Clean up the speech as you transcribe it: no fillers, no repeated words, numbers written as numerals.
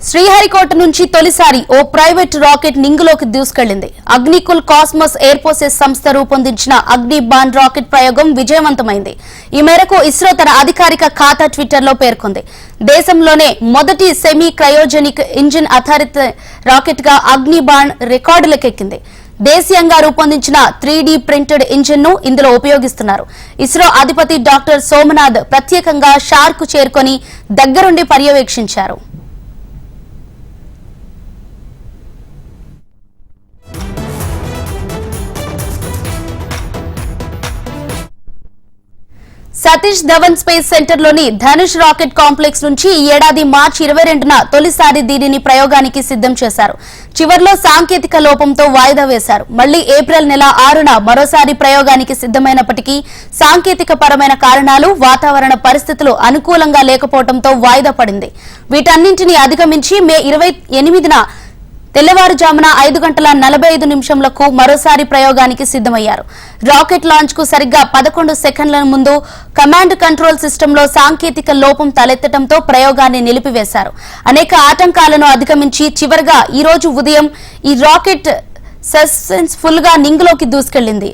శ్రీహరికోట నుంచి తొలిసారి ఓ private rocket నింగిలోకి దూసుకెళ్లింది. అగ్నికుల్ కాస్మోస్ ఎయిర్ఫోర్సెస్ సంస్థ రూపొందించిన అగ్ని బాన్ రాకెట్ ప్రయోగం విజయవంతమైంది. ఈ మేరకు ఇస్రో తన అధికారిక ఖాతా ట్విట్టర్లో పేర్కొంది. దేశంలోనే మొదటి సెమీ క్రయోజెనిక్ ఇంజిన్ ఆధారిత రాకెట్ గా అగ్ని బాన్ రికార్డులకెక్కింది. దేశీయంగా రూపొందించిన 3D ప్రింటెడ్ ఇంజిన్ ను ఇందులో ఉపయోగిస్తున్నారు. ఇస్రో అధిపతి డాక్టర్ సోమనాథ్ ప్రత్యేకంగా షార్కు చేరుకొని దగ్గరుండి పర్యవేక్షించారు. సతీష్ ధవన్ స్పేస్ సెంటర్ లోని ధనుష్ రాకెట్ కాంప్లెక్స్ నుంచి ఈ ఏడాది మార్చి 22న తొలిసారి దీనిని ప్రయోగానికి సిద్ధం చేశారు. చివర్లో సాంకేతిక లోపంతో వాయిదా వేశారు. మళ్లీ ఏప్రిల్ నెల 6న మరోసారి ప్రయోగానికి సిద్ధమైనప్పటికీ సాంకేతిక పరమైన కారణాలు, వాతావరణ పరిస్థితులు అనుకూలంగా లేకపోవడంతో వాయిదా పడింది. వీటన్నింటినీ అధిగమించి మే 28న తెల్లవారుజామున 5:45 మరోసారి ప్రయోగానికి సిద్ధమయ్యారు. రాకెట్ లాంచ్ కు సరిగ్గా 11 సెకండ్ల ముందు కమాండ్ కంట్రోల్ సిస్టంలో సాంకేతిక లోపం తలెత్తడంతో ప్రయోగాన్ని నిలిపివేశారు. అనేక ఆటంకాలను అధిగమించి చివరగా ఈ రోజు ఉదయం ఈ రాకెట్ సక్సెస్ఫుల్ గా నింగిలోకి దూసుకెళ్లింది.